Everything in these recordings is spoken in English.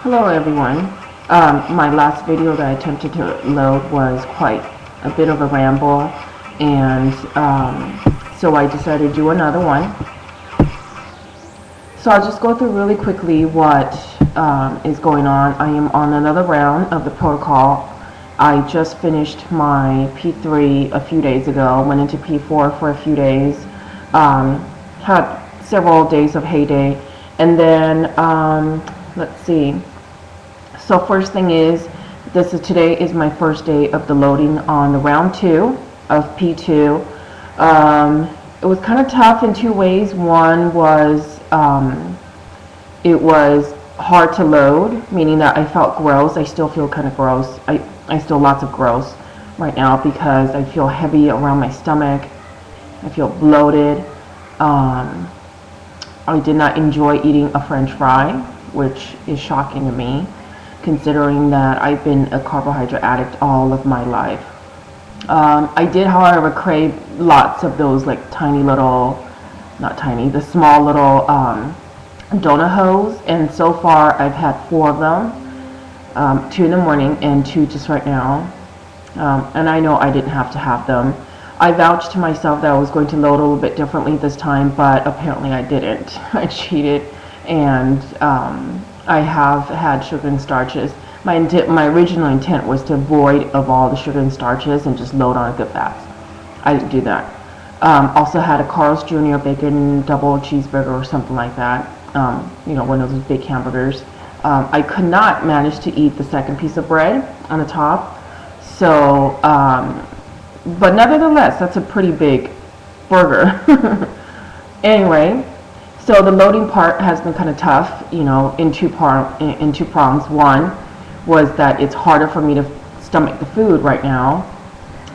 Hello everyone. My last video that I attempted to load was quite a bit of a ramble, and so I decided to do another one. So I'll just go through really quickly what is going on. I am on another round of the protocol. I just finished my P3 a few days ago, went into P4 for a few days, had several days of heyday, and then let's see. So first thing is, today is my first day of the loading on the round 2 of P2. It was kind of tough in two ways. One was it was hard to load, meaning that I felt gross. I still feel kind of gross. I still lots of gross right now because I feel heavy around my stomach. I feel bloated. I did not enjoy eating a French fry, which is shocking to me, considering that I've been a carbohydrate addict all of my life. I did, however, crave lots of those like tiny little, not tiny, the small little donut hoes, and so far I've had 4 of them, 2 in the morning and 2 just right now, and I know I didn't have to have them. I vouched to myself that I was going to load a little bit differently this time, but apparently I didn't. I cheated, and I have had sugar and starches. My original intent was to avoid of all the sugar and starches and just load on good fats. I didn't do that. Also had a Carl's Jr. bacon double cheeseburger or something like that. One of those big hamburgers. I could not manage to eat the second piece of bread on the top. So, but nevertheless, that's a pretty big burger. Anyway. So the loading part has been kind of tough, in two prongs. One was that it's harder for me to stomach the food right now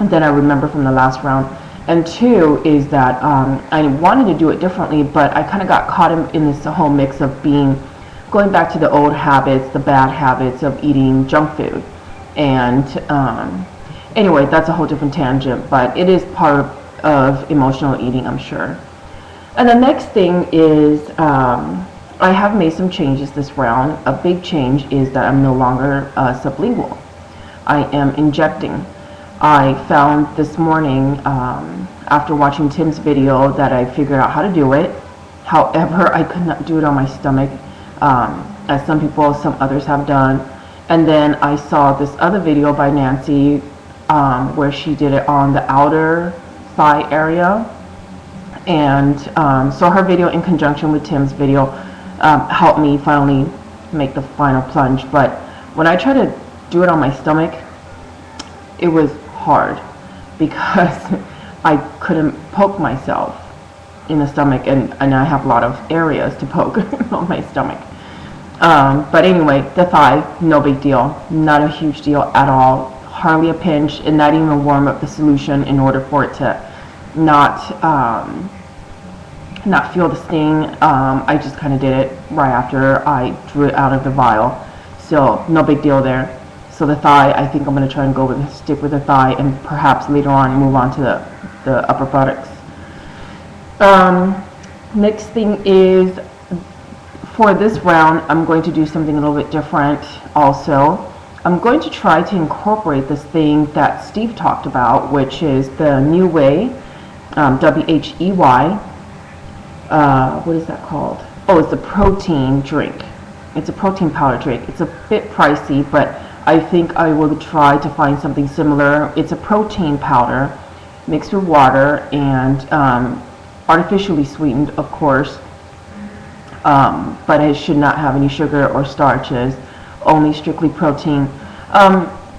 than I remember from the last round. And 2 is that I wanted to do it differently, but I kind of got caught in this whole mix of going back to the old habits, the bad habits of eating junk food. And anyway, that's a whole different tangent, but it is part of emotional eating, I'm sure. And the next thing is I have made some changes this round. A big change is that I'm no longer sublingual. I am injecting. I found this morning after watching Tim's video that I figured out how to do it. However, I could not do it on my stomach as some others have done. And then I saw this other video by Nancy where she did it on the outer thigh area. And so her video in conjunction with Tim's video helped me finally make the final plunge. But when I tried to do it on my stomach, it was hard because I couldn't poke myself in the stomach, and I have a lot of areas to poke on my stomach. But anyway, the thigh, no big deal, not a huge deal at all, hardly a pinch, and not even warm up the solution in order for it to not feel the sting. I just kind of did it right after I drew it out of the vial, so no big deal there. So the thigh, I think I'm going to try and stick with the thigh, and perhaps later on move on to the upper buttocks. Next thing is, for this round, I'm going to do something a little bit different also. I'm going to try to incorporate this thing that Steve talked about, which is the New Whey, WHEY. What is that called? Oh, it's a protein drink. It's a protein powder drink. It's a bit pricey, but I think I will try to find something similar. It's a protein powder mixed with water and artificially sweetened, of course, but it should not have any sugar or starches, only strictly protein.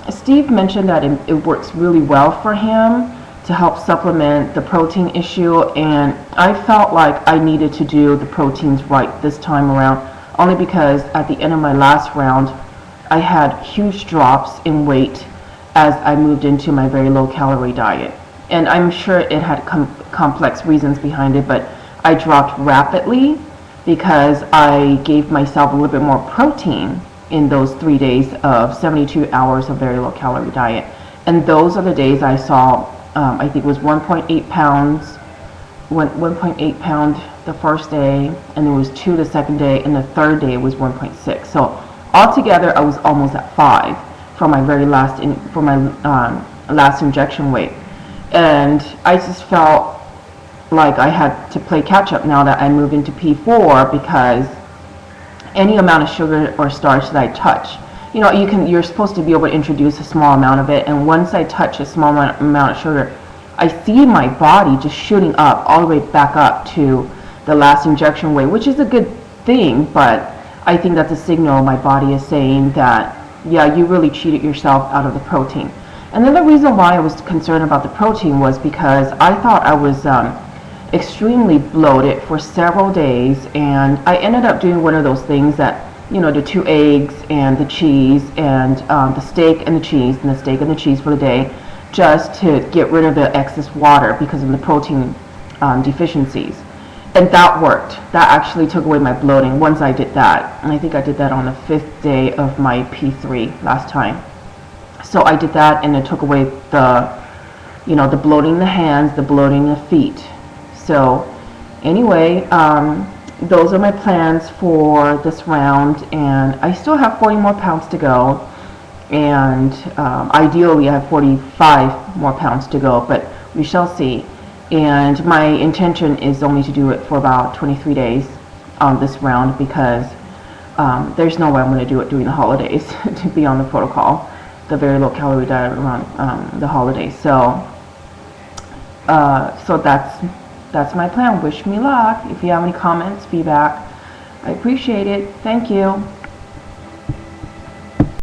Steve mentioned that it works really well for him to help supplement the protein issue, and I felt like I needed to do the proteins right this time around, only because at the end of my last round I had huge drops in weight as I moved into my very low calorie diet, and I'm sure it had complex reasons behind it, but I dropped rapidly because I gave myself a little bit more protein in those 3 days of 72 hours of very low calorie diet, and those are the days I saw I think it was 1.8 pounds, 1.8 pound the first day, and it was 2 the second day, and the third day it was 1.6. So Altogether, I was almost at 5 for my very last last injection weight, and I just felt like I had to play catch up now that I moved into P4, because any amount of sugar or starch that I touch, you're supposed to be able to introduce a small amount of it, and once I touch a small amount of sugar, I see my body just shooting up all the way back up to the last injection weight, which is a good thing, but I think that's a signal my body is saying that, yeah, you really cheated yourself out of the protein. And then the reason why I was concerned about the protein was because I thought I was extremely bloated for several days, and I ended up doing one of those things that, the 2 eggs and the cheese and the steak and the cheese and the steak and the cheese for the day, just to get rid of the excess water because of the protein deficiencies. And that worked. That actually took away my bloating once I did that. And I think I did that on the 5th day of my P3 last time. So I did that, and it took away the bloating in the hands, the bloating in the feet. So anyway, those are my plans for this round, and I still have 40 more pounds to go, and ideally I have 45 more pounds to go, but we shall see. And my intention is only to do it for about 23 days on this round, because there's no way I'm going to do it during the holidays to be on the protocol, the very low calorie diet around the holidays. So that's my plan. Wish me luck. If you have any comments, feedback, I appreciate it. Thank you.